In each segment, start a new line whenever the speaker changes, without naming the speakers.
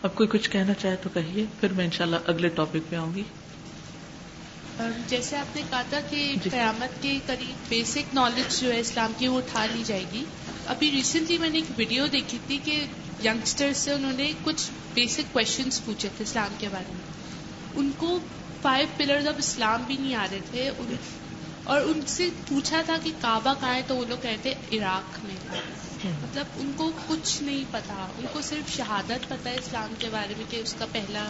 اب کوئی کچھ کہنا چاہے تو کہیے، پھر میں انشاءاللہ اگلے ٹاپک پہ آؤں گی.
جیسے آپ نے کہا تھا کہ قیامت کے قریب بیسک نالج جو ہے اسلام کی وہ اٹھا لی جائے گی. ابھی ریسنٹلی میں نے ایک ویڈیو دیکھی تھی کہ ینگسٹر سے انہوں نے کچھ بیسک کوشچنس پوچھے تھے اسلام کے بارے میں. ان کو 5 پلرز آف اسلام بھی نہیں آ رہے تھے اور ان سے پوچھا تھا کہ کعبہ کہاں ہے تو وہ لوگ کہتے عراق میں. مطلب ان کو کچھ نہیں پتا، ان کو صرف شہادت پتا ہے اسلام کے بارے میں کہ اس کا پہلا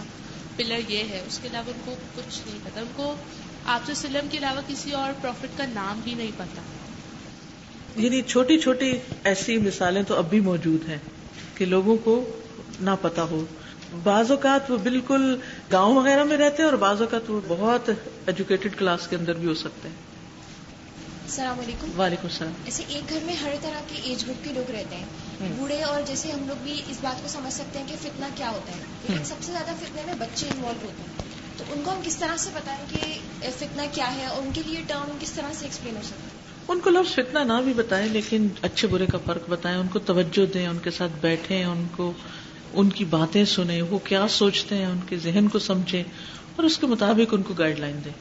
پلر یہ ہے، اس کے علاوہ ان کو کچھ نہیں پتا. ان کو آپ صلی اللہ علیہ وسلم کے علاوہ کسی اور پروفٹ کا نام بھی نہیں پتا.
یعنی چھوٹی چھوٹی ایسی مثالیں تو اب بھی موجود ہیں کہ لوگوں کو نہ پتا ہو. بعض اوقات وہ بالکل گاؤں وغیرہ میں رہتے ہیں اور بعض اوقات وہ بہت ایجوکیٹڈ کلاس کے اندر بھی ہو سکتے ہیں.
السلام علیکم.
وعلیکم السلام.
ایسے ایک گھر میں ہر طرح کے ایج گروپ کے لوگ رہتے ہیں، بوڑھے اور جیسے ہم لوگ بھی اس بات کو سمجھ سکتے ہیں کہ فتنہ کیا ہوتا ہے، لیکن سب سے زیادہ فتنے میں بچے انوالو ہوتے ہیں. تو ان کو ہم کس طرح سے بتائیں کہ فتنہ کیا ہے اور ان کے لیے ٹرم کس طرح سے ایکسپلین ہو سکتا ہے؟
ان کو لفظ فتنہ نہ بھی بتائیں لیکن اچھے برے کا فرق بتائیں، ان کو توجہ دیں، ان کے ساتھ بیٹھیں، ان کو ان کی باتیں سنیں، وہ کیا سوچتے ہیں ان کے ذہن کو سمجھیں اور اس کے مطابق ان کو گائیڈ لائن دیں.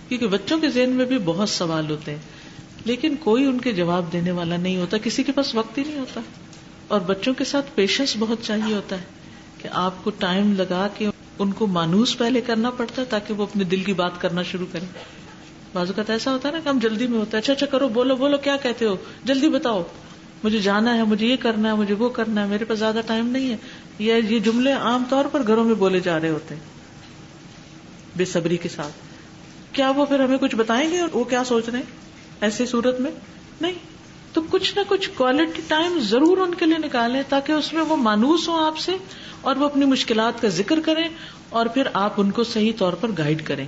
کیونکہ بچوں کے ذہن میں بھی بہت سوال ہوتے ہیں لیکن کوئی ان کے جواب دینے والا نہیں ہوتا، کسی کے پاس وقت ہی نہیں ہوتا. اور بچوں کے ساتھ پیشنس بہت چاہیے ہوتا ہے کہ آپ کو ٹائم لگا کے ان کو مانوس پہلے کرنا پڑتا ہے تاکہ وہ اپنے دل کی بات کرنا شروع کریں. بعض اوقات ایسا ہوتا ہے نا کہ ہم جلدی میں ہوتا ہے، اچھا کرو، بولو کیا کہتے ہو، جلدی بتاؤ، مجھے جانا ہے، مجھے یہ کرنا ہے، مجھے وہ کرنا ہے، میرے پاس زیادہ ٹائم نہیں ہے. یہ جملے عام طور پر گھروں میں بولے جا رہے ہوتے ہیں بے صبری کے ساتھ. کیا وہ پھر ہمیں کچھ بتائیں گے وہ کیا سوچ رہے ہیں ایسی صورت میں؟ نہیں. تو کچھ نہ کچھ کوالٹی ٹائم ضرور ان کے لیے نکالیں تاکہ اس میں وہ مانوس ہوں آپ سے اور وہ اپنی مشکلات کا ذکر کریں اور پھر آپ ان کو صحیح طور پر گائیڈ کریں.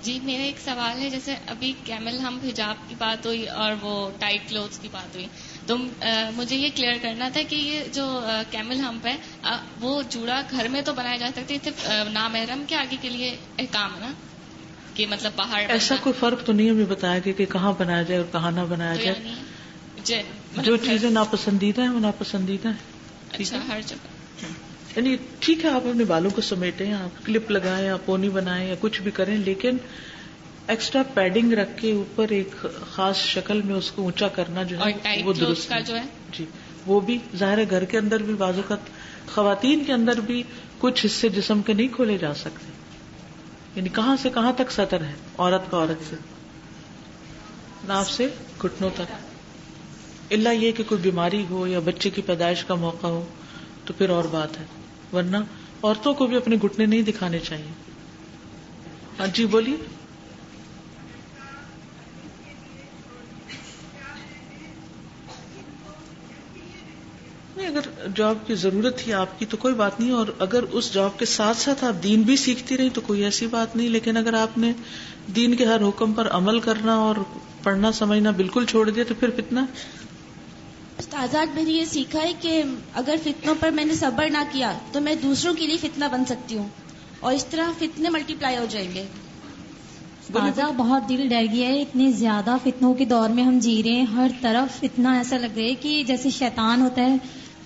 جی میرا ایک سوال ہے، جیسے ابھی کیمل ہم حجاب کی بات ہوئی اور وہ ٹائٹ کلوتھس کی بات ہوئی، تو مجھے یہ کلیئر کرنا تھا کہ یہ جو کیمل ہمپ ہے وہ جوڑا گھر میں تو بنایا جا سکتے، صرف نامحرم کے آگے کے لیے احکام ہے نا کہ مطلب باہر
ایسا کوئی فرق تو نہیں ہمیں بتایا گیا کہ کہاں بنایا جائے اور کہاں نہ بنایا جائے.
یعنی
جو چیزیں ناپسندیدہ ہیں وہ ناپسندیدہ ہیں.
اچھا ہر جگہ
یعنی ٹھیک ہے آپ اپنے بالوں کو سمیٹیں، آپ کلپ لگائیں یا پونی بنائیں یا کچھ بھی کریں، لیکن ایکسٹرا پیڈنگ رکھ کے اوپر ایک خاص شکل میں اس کو اونچا کرنا جو ہے وہ درست
کا جو ہے
جی وہ بھی ظاہر ہے. گھر کے اندر بھی بعض اوقات خواتین کے اندر بھی کچھ حصے جسم کے نہیں کھولے جا سکتے، یعنی کہاں سے کہاں تک سطر ہے عورت کا، عورت سے ناف سے گھٹنوں تک، الا یہ کہ کوئی بیماری ہو یا بچے کی پیدائش کا موقع ہو تو پھر اور بات ہے، ورنہ عورتوں کو بھی اپنے گھٹنے نہیں دکھانے چاہیے. ہاں جی بولیے. نہیں، اگر جاب کی ضرورت ہی آپ کی تو کوئی بات نہیں، اور اگر اس جاب کے ساتھ ساتھ آپ دین بھی سیکھتی رہی تو کوئی ایسی بات نہیں. لیکن اگر آپ نے دین کے ہر حکم پر عمل کرنا اور پڑھنا سمجھنا بالکل چھوڑ دیا تو پھر فتنہ.
استاذات میں نے یہ سیکھا ہے کہ اگر فتنوں پر میں نے صبر نہ کیا تو میں دوسروں کے لیے فتنہ بن سکتی ہوں اور اس طرح فتنے ملٹی پلائی ہو جائیں گے.
استاذہ بہت دل ڈر گیا ہے، اتنے زیادہ فتنوں کے دور میں ہم جی رہے ہیں، ہر طرف فتنہ ایسا لگ رہا ہے کہ جیسے شیطان ہوتا ہے،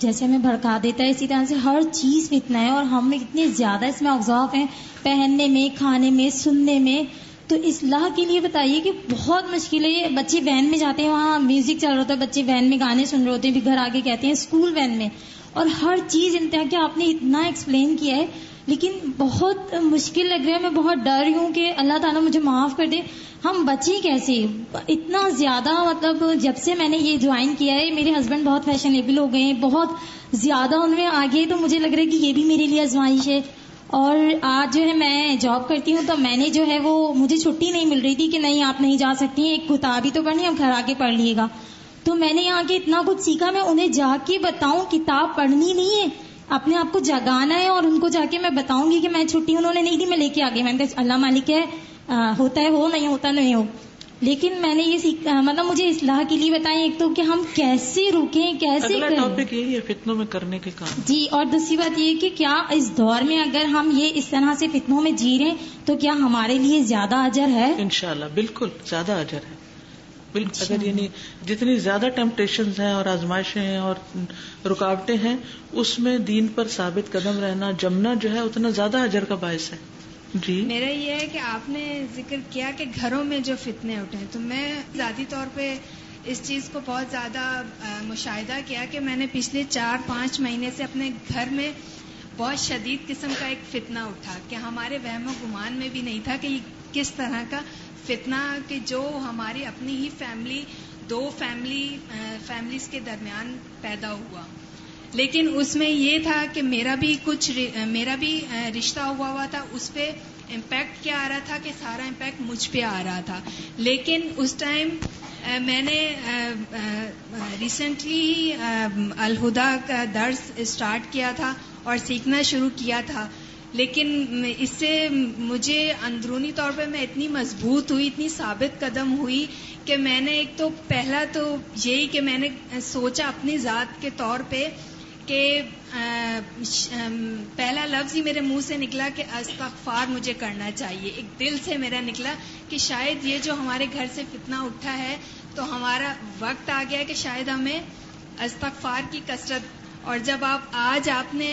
جیسے ہمیں بھڑکا دیتا ہے، اسی طرح سے ہر چیز فتنہ ہے اور ہم اتنے زیادہ اس میں اوصاف ہیں، پہننے میں، کھانے میں، سننے میں. تو اصلاح کے لیے بتائیے کہ بہت مشکل ہے. یہ بچے وین میں جاتے ہیں، وہاں میوزک چل رہا ہوتا ہے، بچے وین میں گانے سن رہے ہوتے ہیں، پھر گھر آگے کہتے ہیں اسکول وین میں، اور ہر چیز انتہا کہ آپ نے اتنا ایکسپلین کیا ہے لیکن بہت مشکل لگ رہا ہے. میں بہت ڈر رہی ہوں کہ اللہ تعالیٰ مجھے معاف کر دے. ہم بچیں کیسے اتنا زیادہ؟ مطلب جب سے میں نے یہ جوائن کیا ہے، میرے ہسبینڈ بہت فیشنیبل ہو گئے ہیں، بہت زیادہ ان میں آگے، تو مجھے لگ رہا ہے کہ یہ بھی میرے لیے آزمائش ہے. اور آج جو ہے میں جاب کرتی ہوں تو میں نے جو ہے وہ مجھے چھٹی نہیں مل رہی تھی کہ نہیں آپ نہیں جا سکتی ہیں، ایک کتاب ہی تو پڑھنی ہے، اب گھر آ کے پڑھ لیے گا. تو میں نے یہاں کے اتنا کچھ سیکھا، میں انہیں جا کے بتاؤں کتاب پڑھنی نہیں ہے، اپنے آپ کو جگانا ہے اور ان کو جا کے میں بتاؤں گی کہ میں چھٹی انہوں نے نہیں دی، میں لے کے آ گئی. میں نے کہا اللہ مالک ہے، ہوتا ہے ہو، نہیں ہوتا نہیں ہو. لیکن میں نے یہ سیکھا، مطلب مجھے اصلاح کے لیے بتائیں ایک تو کہ ہم کیسے رکیں، کیسے
اگلا
کریں.
ٹاپک یہی ہے فتنوں میں کرنے کے کام.
جی، اور دوسری بات یہ کہ کیا اس دور میں اگر ہم یہ اس طرح سے فتنوں میں جی رہے ہیں تو کیا ہمارے لیے زیادہ اجر ہے؟
انشاءاللہ بالکل زیادہ اجر ہے. بالکل. اگر یعنی جتنی زیادہ ٹیمپٹیشنز ہیں اور آزمائشیں ہیں اور رکاوٹیں ہیں اس میں دین پر ثابت قدم رہنا جمنا جو ہے اتنا زیادہ اجر کا باعث ہے. جی
میرا یہ ہے کہ آپ نے ذکر کیا کہ گھروں میں جو فتنے اٹھے تو میں ذاتی طور پہ اس چیز کو بہت زیادہ مشاہدہ کیا کہ میں نے پچھلے 4-5 مہینے سے اپنے گھر میں بہت شدید قسم کا ایک فتنہ اٹھا کہ ہمارے وہم و گمان میں بھی نہیں تھا کہ یہ کس طرح کا فتنہ کہ جو ہماری اپنی ہی دو فیملیز کے درمیان پیدا ہوا. لیکن اس میں یہ تھا کہ میرا بھی رشتہ ہوا تھا, اس پہ امپیکٹ کیا آ رہا تھا کہ سارا امپیکٹ مجھ پہ آ رہا تھا. لیکن اس ٹائم میں نے ریسنٹلی الہدا کا درس اسٹارٹ کیا تھا اور سیکھنا شروع کیا تھا. لیکن اس سے مجھے اندرونی طور پہ میں اتنی مضبوط ہوئی, اتنی ثابت قدم ہوئی کہ میں نے ایک تو پہلا تو یہی کہ میں نے سوچا اپنی ذات کے طور پہ کہ پہلا لفظ ہی میرے منہ سے نکلا کہ استغفار مجھے کرنا چاہیے. ایک دل سے میرا نکلا کہ شاید یہ جو ہمارے گھر سے فتنہ اٹھا ہے تو ہمارا وقت آ گیا کہ شاید ہمیں استغفار کی کثرت. اور جب آپ نے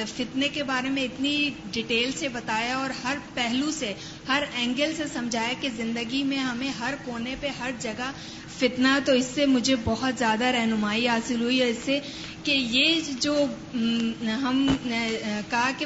فتنے کے بارے میں اتنی ڈیٹیل سے بتایا اور ہر پہلو سے ہر اینگل سے سمجھایا کہ زندگی میں ہمیں ہر کونے پہ ہر جگہ فتنہ, تو اس سے مجھے بہت زیادہ رہنمائی حاصل ہوئی. اس سے کہ یہ جو ہم کہا کہ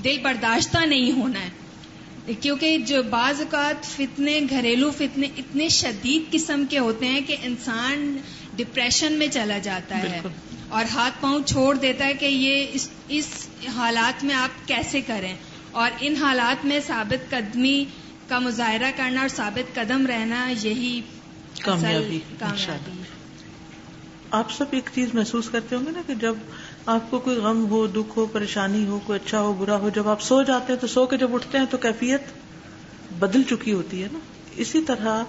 دل برداشتہ نہیں ہونا ہے, کیونکہ جو بعض اوقات فتنے گھریلو فتنے اتنے شدید قسم کے ہوتے ہیں کہ انسان ڈپریشن میں چلا جاتا ہے اور ہاتھ پاؤں چھوڑ دیتا ہے کہ یہ اس حالات میں آپ کیسے کریں. اور ان حالات میں ثابت قدمی کا مظاہرہ کرنا اور ثابت قدم رہنا یہی کامیابی.
آپ سب ایک چیز محسوس کرتے ہوں گے نا کہ جب آپ کو کوئی غم ہو, دکھ ہو, پریشانی ہو, کوئی اچھا ہو برا ہو, جب آپ سو جاتے ہیں تو سو کے جب اٹھتے ہیں تو کیفیت بدل چکی ہوتی ہے نا. اسی طرح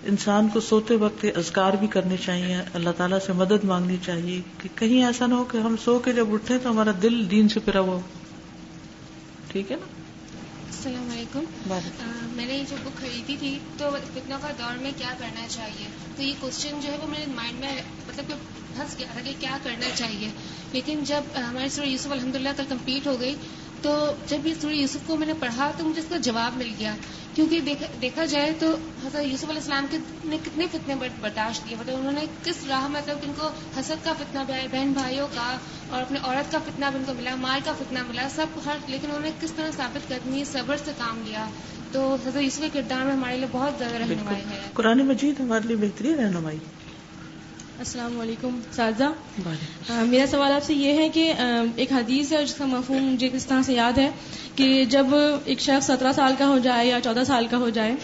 انسان کو سوتے وقت اذکار بھی کرنے چاہیے, اللہ تعالیٰ سے مدد مانگنی چاہیے کہ کہیں ایسا نہ ہو کہ ہم سو کے جب اٹھیں تو ہمارا دل دین سے پھرا ہوا ہو. ٹھیک ہے نا.
السلام علیکم. میں نے جو بک خریدی تھی تو فتنوں کا دور میں کیا کرنا چاہیے, تو یہ کوشچن جو ہے وہ میرے مائنڈ میں مطلب کہ پھنس گیا تھا کہ کیا کرنا چاہیے. لیکن جب ہماری سورہ یوسف الحمدللہ کل کمپلیٹ ہو گئی تو جب یہ سورہ یوسف کو میں نے پڑھا تو مجھے اس کا جواب مل گیا. کیونکہ دیکھا جائے تو حضرت یوسف علیہ السلام نے کتنے فتنے برداشت کیے, مطلب انہوں نے کس راہ مطلب ان کو حسد کا فتنہ بہن بھائیوں کا اور اپنے عورت کا فتنہ بھی ان کو ملا, مال کا فتنہ ملا, سب لیکن انہوں نے کس طرح ثابت قدمی صبر سے کام لیا. تو حضرت یوسف کے کردار میں ہمارے لیے بہت زیادہ رہنمائی ہے.
قرآن مجید ہمارے لیے بہترین رہنمائی.
السلام علیکم سازا. میرا سوال آپ سے یہ ہے کہ ایک حدیث ہے جس کا مفہوم مجھے کس طرح سے یاد ہے کہ جب ایک شخص 17 سال کا ہو جائے یا 14 سال کا ہو جائے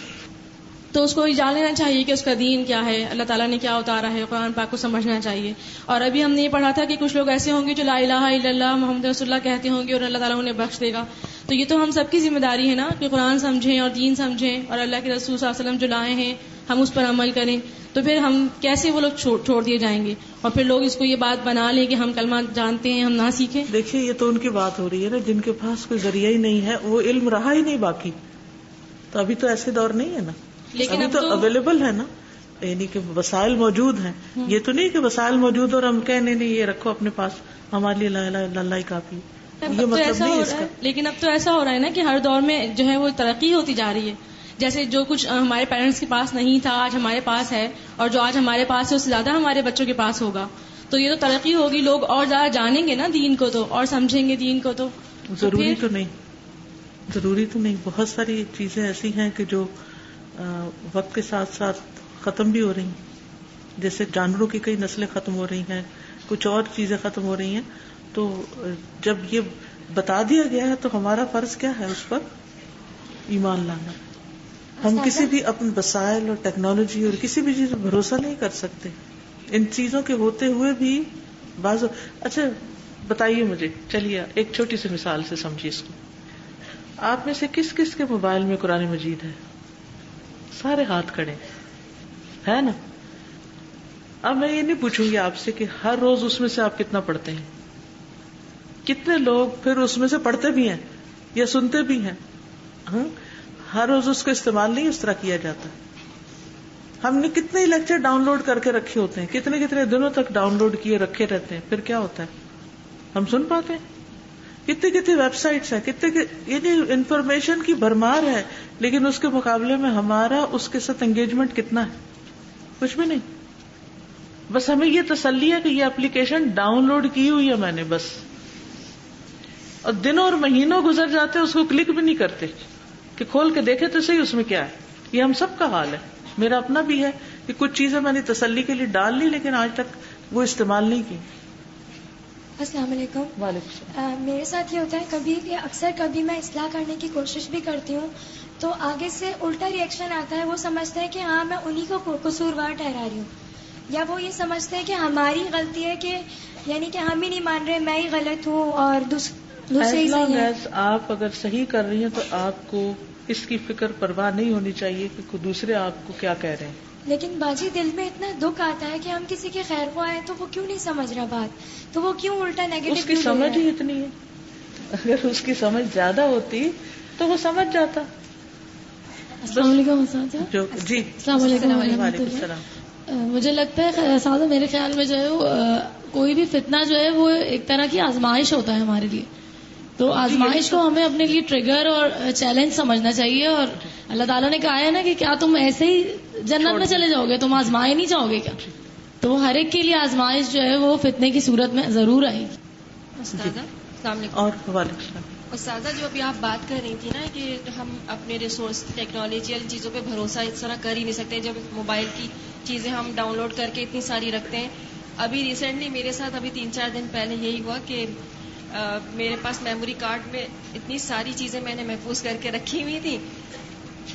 تو اس کو یہ جان لینا چاہیے کہ اس کا دین کیا ہے, اللہ تعالیٰ نے کیا اتارا ہے, قرآن پاک کو سمجھنا چاہیے. اور ابھی ہم نے یہ پڑھا تھا کہ کچھ لوگ ایسے ہوں گے جو لا الہ الا اللہ محمد رسول اللہ کہتے ہوں گے اور اللہ تعالیٰ انہیں بخش دے گا. تو یہ تو ہم سب کی ذمہ داری ہے نا کہ قرآن سمجھیں اور دین سمجھیں اور اللہ کے رسول صلی اللہ علیہ وسلم جو لائے ہیں ہم اس پر عمل کریں. تو پھر ہم کیسے وہ لوگ چھوڑ دیے جائیں گے اور پھر لوگ اس کو یہ بات بنا لیں کہ ہم کلمہ جانتے ہیں ہم نہ سیکھیں.
دیکھیے یہ تو ان کی بات ہو رہی ہے نا جن کے پاس کوئی ذریعہ ہی نہیں ہے, وہ علم رہا ہی نہیں باقی. تو ابھی تو ایسے دور نہیں ہے نا, لیکن ابھی تو اویلیبل ہے نا, یعنی کہ وسائل موجود ہیں. یہ تو نہیں کہ وسائل موجود اور ہم کہنے نہیں یہ رکھو اپنے پاس ہمارے لیے لا الہ الا اللہ ہی کافی, یہ مطلب نہیں ہے اس کا.
لیکن اب تو ایسا ہو رہا ہے نا کہ ہر دور میں جو ہے وہ ترقی ہوتی جا رہی ہے. جیسے جو کچھ ہمارے پیرنٹس کے پاس نہیں تھا آج ہمارے پاس ہے, اور جو آج ہمارے پاس ہے اس سے زیادہ ہمارے بچوں کے پاس ہوگا. تو یہ تو ترقی ہوگی, لوگ اور زیادہ جانیں گے نا دین کو تو اور سمجھیں گے دین کو. تو
ضروری تو نہیں, بہت ساری چیزیں ایسی ہیں کہ جو وقت کے ساتھ ساتھ ختم بھی ہو رہی ہیں. جیسے جانوروں کی کئی نسلیں ختم ہو رہی ہیں, کچھ اور چیزیں ختم ہو رہی ہیں. تو جب یہ بتا دیا گیا ہے تو ہمارا فرض کیا ہے اس پر ایمان لانا. ہم کسی بھی اپنے وسائل اور ٹیکنالوجی اور کسی بھی چیز پر بھروسہ نہیں کر سکتے. ان چیزوں کے ہوتے ہوئے بھی بعض. اچھا بتائیے مجھے, چلیے ایک چھوٹی سی مثال سے سمجھیے اس کو. آپ میں سے کس کس کے موبائل میں قرآن مجید ہے؟ سارے ہاتھ کھڑے ہے نا. اب میں یہ نہیں پوچھوں گی آپ سے کہ ہر روز اس میں سے آپ کتنا پڑھتے ہیں, کتنے لوگ پھر اس میں سے پڑھتے بھی ہیں یا سنتے بھی ہیں. ہر روز اس کا استعمال نہیں اس طرح کیا جاتا. ہم نے کتنے لیکچر ڈاؤن لوڈ کر کے رکھے ہوتے ہیں, کتنے کتنے دنوں تک ڈاؤن لوڈ کیے رکھے رہتے ہیں, پھر کیا ہوتا ہے؟ ہم سن پاتے ہیں؟ کتنی کتنی ویب سائٹس ہیں, کتنے انفارمیشن کی بھرمار ہے, لیکن اس کے مقابلے میں ہمارا اس کے ساتھ انگیجمنٹ کتنا ہے؟ کچھ بھی نہیں. بس ہمیں یہ تسلی ہے کہ یہ اپلیکیشن ڈاؤن لوڈ کی ہوئی ہے میں نے بس, اور دنوں اور مہینوں گزر جاتے اس کو کلک بھی نہیں کرتے کہ کھول کے دیکھے تو صحیح اس میں کیا ہے. یہ ہم سب کا حال ہے, میرا اپنا بھی ہے کہ کچھ چیزیں میں نے تسلی کے لیے ڈال لی لیکن آج تک وہ استعمال نہیں کی.
السلام علیکم.
وعلیکم السلام.
میرے ساتھ یہ ہوتا ہے کبھی کہ اکثر کبھی میں اصلاح کرنے کی کوشش بھی کرتی ہوں تو آگے سے الٹا ریئیکشن آتا ہے. وہ سمجھتے ہیں کہ ہاں میں انہی کو قصوروار ٹھہرا رہی ہوں, یا وہ یہ سمجھتے ہیں کہ ہماری غلطی ہے, کہ یعنی کہ ہم ہی نہیں مان رہے, میں ہی غلط ہوں اور دوسرے ہی صحیح ہیں.
آپ اگر صحیح کر رہی ہیں تو آپ کو اس کی فکر پرواہ نہیں ہونی چاہیے کہ دوسرے آپ کو کیا کہہ رہے ہیں.
لیکن باجی دل میں اتنا دکھ آتا ہے کہ ہم کسی کے خیر کو آئے تو وہ کیوں نہیں سمجھ رہا بات, تو وہ کیوں الٹا نیگیٹو.
اس کی سمجھ ہی اتنی ہے, اگر اس کی سمجھ زیادہ ہوتی تو وہ سمجھ جاتا.
السلام علیکم اساتذہ.
جی
السلام علیکم.
وعلیکم السلام.
مجھے لگتا ہے اساتذہ میرے خیال میں جو ہے کوئی بھی فتنہ جو ہے وہ ایک طرح کی آزمائش ہوتا ہے ہمارے لیے, تو آزمائش کو ہمیں اپنے لیے ٹریگر اور چیلنج سمجھنا چاہیے. اور اللہ تعالیٰ نے کہا ہے نا کہ کیا تم ایسے ہی جنت میں چلے جاؤ گے, تم آزمائے نہیں جاؤ گے کیا؟ تو ہر ایک کے لیے آزمائش جو ہے وہ فتنے کی صورت میں ضرور آئے گی.
استاذہ السلام علیکم.
اور وعلیکم السلام.
استاذہ جو ابھی آپ بات کر رہی تھی نا کہ ہم اپنے ریسورس ٹیکنالوجی والی چیزوں پہ بھروسہ اس طرح کر ہی نہیں سکتے, جب موبائل کی چیزیں ہم ڈاؤن لوڈ کر کے اتنی ساری رکھتے ہیں. ابھی ریسنٹلی میرے ساتھ ابھی 3-4 دن پہلے یہی ہوا کہ میرے پاس میموری کارڈ میں اتنی ساری چیزیں میں نے محفوظ کر کے رکھی ہوئی تھی.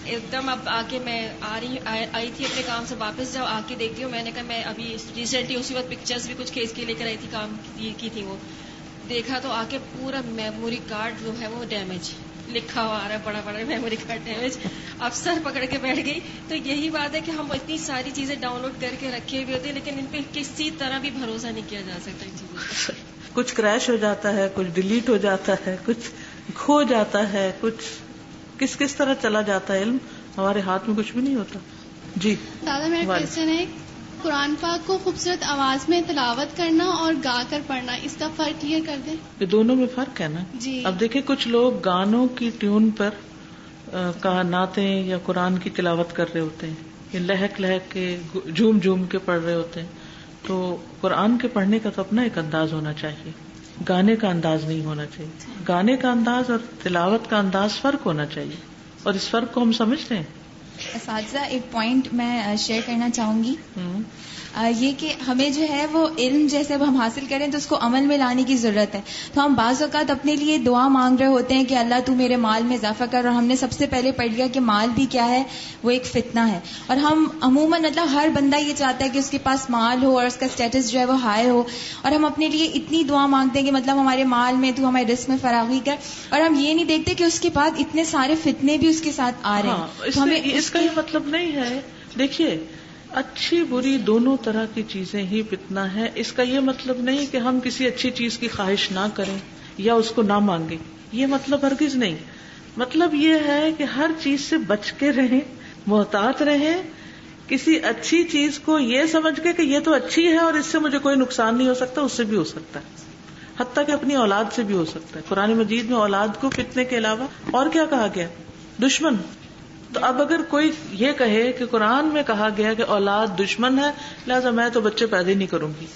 ایک دم اب آ کے میں آئی تھی اپنے کام سے واپس, جب آ کے دیکھتی ہوں میں نے کہا میں ابھی ریسنٹلی اسی وقت پکچرز بھی کچھ کھینچ کے لے کر آئی تھی, کام کی تھی, وہ دیکھا تو آ کے پورا میموری کارڈ جو ہے وہ ڈیمیج لکھا ہوا آ رہا ہے, بڑا بڑا میموری کارڈ ڈیمیج. اب سر پکڑ کے بیٹھ گئی. تو یہی بات ہے کہ ہم اتنی ساری چیزیں ڈاؤن لوڈ کر کے رکھے ہوئے ہوتے ہیں لیکن ان پہ کسی طرح بھی بھروسہ نہیں کیا جا سکتا ان چیزوں پر.
کچھ کریش ہو جاتا ہے, کچھ ڈیلیٹ ہو جاتا ہے, کچھ کھو جاتا ہے, کچھ کس طرح چلا جاتا ہے, علم ہمارے ہاتھ میں کچھ بھی نہیں ہوتا. جی
دادا میرا کوشچن ہے, قرآن پاک کو خوبصورت آواز میں تلاوت کرنا اور گا کر پڑھنا, اس کا فرق کلیئر کر دیں. یہ
دونوں میں فرق ہے نا.
جی
اب دیکھیں کچھ لوگ گانوں کی ٹیون پر نعتیں یا قرآن کی تلاوت کر رہے ہوتے ہیں, یا لہک لہک کے جھوم جھوم کے پڑھ رہے ہوتے ہیں. تو قرآن کے پڑھنے کا تو اپنا ایک انداز ہونا چاہیے, گانے کا انداز نہیں ہونا چاہیے. گانے کا انداز اور تلاوت کا انداز فرق ہونا چاہیے, اور اس فرق کو ہم سمجھتے ہیں.
اساتذہ ایک پوائنٹ میں شیئر کرنا چاہوں گی, یہ کہ ہمیں جو ہے وہ علم جیسے اب ہم حاصل کریں تو اس کو عمل میں لانے کی ضرورت ہے. تو ہم بعض اوقات اپنے لیے دعا مانگ رہے ہوتے ہیں کہ اللہ تو میرے مال میں اضافہ کر, اور ہم نے سب سے پہلے پڑھ لیا کہ مال بھی کیا ہے, وہ ایک فتنہ ہے. اور ہم عموماً مطلب ہر بندہ یہ چاہتا ہے کہ اس کے پاس مال ہو اور اس کا اسٹیٹس جو ہے وہ ہائی ہو, اور ہم اپنے لیے اتنی دعا مانگتے ہیں کہ مطلب ہمارے مال میں تو ہمارے رزق میں فراخی کر, اور ہم یہ نہیں دیکھتے کہ اس کے بعد اتنے سارے فتنے بھی اس کے ساتھ آ رہے ہیں.
تو ہمیں اس کا یہ مطلب نہیں ہے, دیکھیے اچھی بری دونوں طرح کی چیزیں ہی فتنہ ہے. اس کا یہ مطلب نہیں کہ ہم کسی اچھی چیز کی خواہش نہ کریں یا اس کو نہ مانگیں, یہ مطلب ہرگز نہیں. مطلب یہ ہے کہ ہر چیز سے بچ کے رہیں, محتاط رہیں. کسی اچھی چیز کو یہ سمجھ کے کہ یہ تو اچھی ہے اور اس سے مجھے کوئی نقصان نہیں ہو سکتا, اس سے بھی ہو سکتا ہے, حتیٰ کہ اپنی اولاد سے بھی ہو سکتا ہے. قرآن مجید میں اولاد کو فتنے کے علاوہ اور کیا کہا گیا؟ دشمن. تو اب اگر کوئی یہ کہے کہ قرآن میں کہا گیا کہ اولاد دشمن ہے لہذا میں تو بچے پیدا ہی نہیں کروں گی,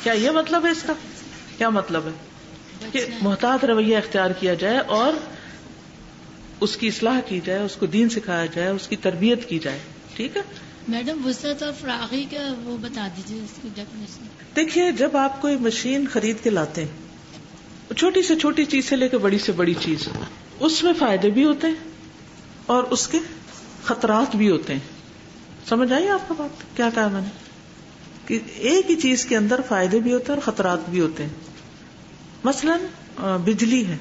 کیا یہ مطلب ہے؟ اس کا کیا مطلب ہے؟ کہ محتاط رویہ اختیار کیا جائے اور اس کی اصلاح کی جائے, اس کو دین سکھایا جائے, اس کی تربیت کی جائے. ٹھیک ہے
میڈم, وسعت اور فراغی کا وہ بتا دیجیے اس کی ڈیفینیشن.
دیکھیے جب آپ کوئی مشین خرید کے لاتے ہیں, چھوٹی سے چھوٹی چیز سے لے کے بڑی سے بڑی چیز, اس میں فائدے بھی ہوتے ہیں اور اس کے خطرات بھی ہوتے ہیں. سمجھ آئی آپ کو بات کیا کہا میں نے؟ کہ ایک ہی چیز کے اندر فائدے بھی ہوتے ہیں اور خطرات بھی ہوتے ہیں. مثلاً بجلی ہے,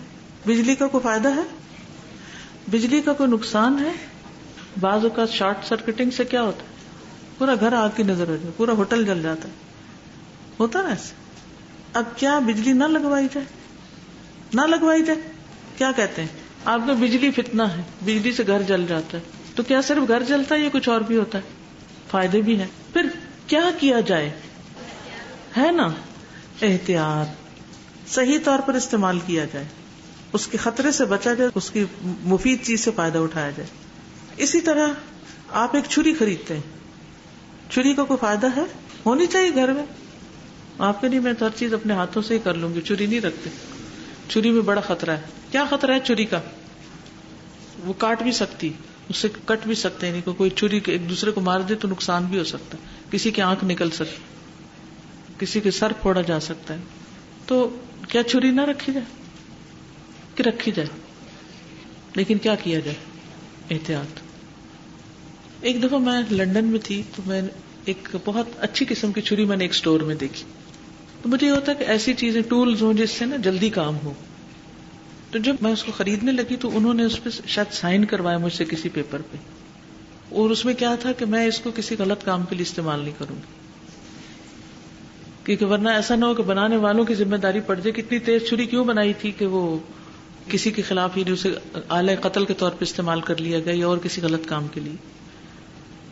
بجلی کا کوئی فائدہ ہے؟ بجلی کا کوئی نقصان ہے؟ بعض اوقات شارٹ سرکٹنگ سے کیا ہوتا ہے, پورا گھر آگ کی نظر آ جائے, پورا ہوٹل جل جاتا ہے, ہوتا نا ایسے. اب کیا بجلی نہ لگوائی جائے؟ نہ لگوائی جائے. کیا کہتے ہیں آپ کا بجلی فتنہ ہے, بجلی سے گھر جل جاتا ہے, تو کیا صرف گھر جلتا ہے یا کچھ اور بھی ہوتا ہے؟ فائدے بھی ہیں. پھر کیا کیا جائے ہے نا, احتیاط, صحیح طور پر استعمال کیا جائے, اس کے خطرے سے بچا جائے, اس کی مفید چیز سے فائدہ اٹھایا جائے. اسی طرح آپ ایک چھری خریدتے ہیں, چھری کا کوئی فائدہ ہے, ہونی چاہیے گھر میں. آپ کے نہیں, میں تو ہر چیز اپنے ہاتھوں سے ہی کر لوں گی, چھری نہیں رکھتے. چھری میں بڑا خطرہ ہے. کیا خطرہ ہے چھری کا؟ وہ کاٹ بھی سکتی, اس سے کٹ بھی سکتے ہیں, نہیں کوئی چھری ایک دوسرے کو مار دے تو نقصان بھی ہو سکتا ہے, کسی کی آنکھ نکل سکتی, کسی کے سر پھوڑا جا سکتا ہے. تو کیا چھری نہ رکھی جائے کہ رکھی جائے؟ لیکن کیا کیا جائے؟ احتیاط. ایک دفعہ میں لندن میں تھی تو میں ایک بہت اچھی قسم کی چھری میں نے ایک اسٹور میں دیکھی. تو مجھے یہ ہوتا ہے کہ ایسی چیزیں ٹولز ہوں جس سے نا جلدی کام ہو. تو جب میں اس کو خریدنے لگی تو انہوں نے اس پہ شاید سائن کروایا مجھ سے کسی پیپر پہ, اور اس میں کیا تھا کہ میں اس کو کسی غلط کام کے لیے استعمال نہیں کروں گی, کیونکہ ورنہ ایسا نہ ہو کہ بنانے والوں کی ذمہ داری پڑ جائے کہ اتنی تیز چھری کیوں بنائی تھی کہ وہ کسی کے خلاف ہی اسے آلہ قتل کے طور پہ استعمال کر لیا گیا یا اور کسی غلط کام کے لیے.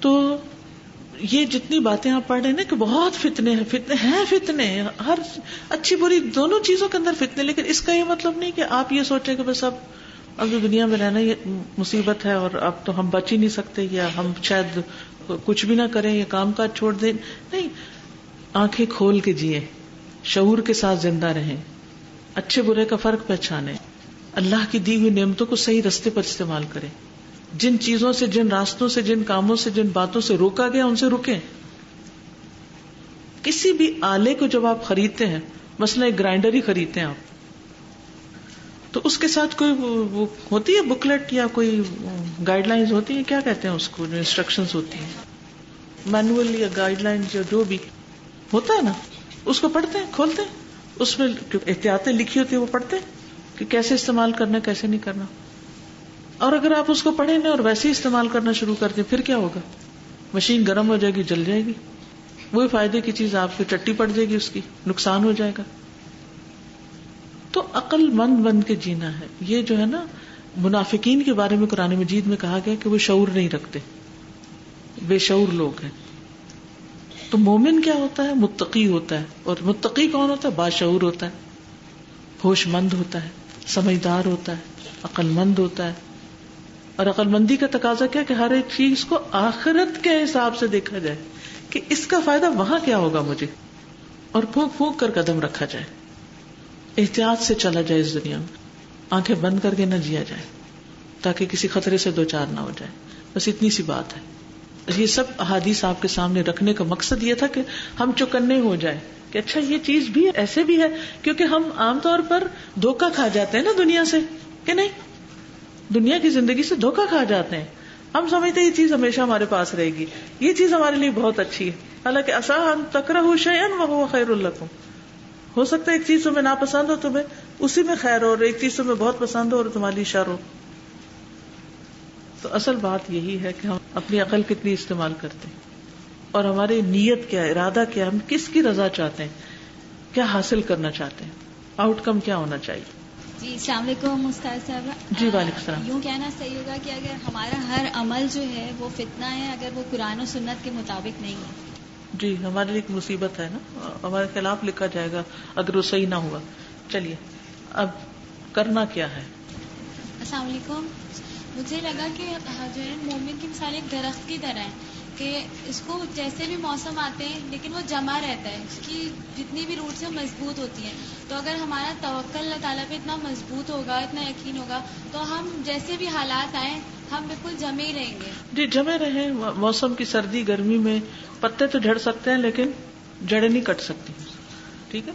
تو یہ جتنی باتیں آپ پڑھ رہے ہیں نا کہ بہت فتنے ہیں, فتنے ہر اچھی بری دونوں چیزوں کے اندر فتنے. لیکن اس کا یہ مطلب نہیں کہ آپ یہ سوچیں کہ بس اب جو دنیا میں رہنا یہ مصیبت ہے اور اب تو ہم بچ ہی نہیں سکتے, یا ہم شاید کچھ بھی نہ کریں یا کام کاج چھوڑ دیں. نہیں, آنکھیں کھول کے جیئیں, شعور کے ساتھ زندہ رہیں, اچھے برے کا فرق پہچانیں, اللہ کی دی ہوئی نعمتوں کو صحیح رستے پر استعمال کریں. جن چیزوں سے, جن راستوں سے, جن کاموں سے, جن باتوں سے روکا گیا ان سے رکیں. کسی بھی آلے کو جب آپ خریدتے ہیں, مثلا ایک گرائنڈر ہی خریدتے ہیں آپ, تو اس کے ساتھ کوئی وہ ہوتی ہے بکلیٹ یا کوئی گائیڈ لائنز ہوتی ہیں, کیا کہتے ہیں اس کو, جو انسٹرکشنز ہوتی ہیں, مینول یا گائیڈ لائنز جو بھی ہوتا ہے نا, اس کو پڑھتے ہیں, کھولتے ہیں, اس میں احتیاطیں لکھی ہوتی ہیں, وہ پڑھتے ہیں کہ کیسے استعمال کرنا, کیسے نہیں کرنا. اور اگر آپ اس کو پڑھیں نا اور ویسے ہی استعمال کرنا شروع کر دیں, پھر کیا ہوگا؟ مشین گرم ہو جائے گی, جل جائے گی, وہی فائدے کی چیز آپ کو چٹی پڑ جائے گی, اس کی نقصان ہو جائے گا. تو عقل مند بن کے جینا ہے. یہ جو ہے نا منافقین کے بارے میں قرآن مجید میں کہا گیا کہ وہ شعور نہیں رکھتے, بے شعور لوگ ہیں. تو مومن کیا ہوتا ہے؟ متقی ہوتا ہے. اور متقی کون ہوتا ہے؟ باشعور ہوتا ہے, ہوش مند ہوتا ہے, سمجھدار ہوتا ہے, عقل مند ہوتا ہے. اور عقل مندی کا تقاضا کیا کہ ہر ایک چیز کو آخرت کے حساب سے دیکھا جائے کہ اس کا فائدہ وہاں کیا ہوگا مجھے, اور پھونک پھونک کر قدم رکھا جائے, احتیاط سے چلا جائے اس دنیا میں, آنکھیں بند کر کے نہ جیا جائے تاکہ کسی خطرے سے دوچار نہ ہو جائے. بس اتنی سی بات ہے. یہ سب احادیث آپ کے سامنے رکھنے کا مقصد یہ تھا کہ ہم چوکنے ہو جائیں کہ اچھا یہ چیز بھی ایسے بھی ہے, کیونکہ ہم عام طور پر دھوکہ کھا جاتے ہیں نا دنیا سے, کہ نہیں, دنیا کی زندگی سے دھوکہ کھا جاتے ہیں. ہم سمجھتے ہیں یہ چیز ہمیشہ ہمارے پاس رہے گی, یہ چیز ہمارے لیے بہت اچھی ہے, حالانکہ عسیٰ ان تکرہوا شیئا وہو خیر لکم. ہو سکتا ہے ایک چیز تمہیں ناپسند ہو, تمہیں اسی میں خیر ہو, اور ایک چیز تمہیں بہت پسند ہو اور تمہارے لیے شر ہو. تو اصل بات یہی ہے کہ ہم اپنی عقل کتنی استعمال کرتے ہیں, اور ہماری نیت کیا ہے, ارادہ کیا ہے, ہم کس کی رضا چاہتے ہیں, کیا حاصل کرنا چاہتے ہیں, آؤٹ کم کیا ہونا چاہیے.
جی السلام علیکم استاد صاحبہ.
جی وعلیکم السلام.
یوں کہنا صحیح ہوگا کہ اگر ہمارا ہر عمل جو ہے وہ فتنہ ہے اگر وہ قرآن و سنت کے مطابق نہیں ہے.
جی ہمارے لیے ایک مصیبت ہے نا, ہمارے خلاف لکھا جائے گا اگر وہ صحیح نہ ہوا. چلیے اب کرنا کیا ہے.
السلام علیکم. مجھے لگا کہ جو ہے مومن کی مثال ایک درخت کی طرح ہے کہ اس کو جیسے بھی موسم آتے ہیں لیکن وہ جمع رہتا ہے, اس کی جتنی بھی روٹس ہیں مضبوط ہوتی ہیں. تو اگر ہمارا توکل اللہ تعالیٰ پہ اتنا مضبوط ہوگا, اتنا یقین ہوگا, تو ہم جیسے بھی حالات آئیں ہم بالکل جمے ہی رہیں گے.
جی جمے رہیں. موسم کی سردی گرمی میں پتے تو جھڑ سکتے ہیں لیکن جڑیں نہیں کٹ سکتی, ٹھیک ہے.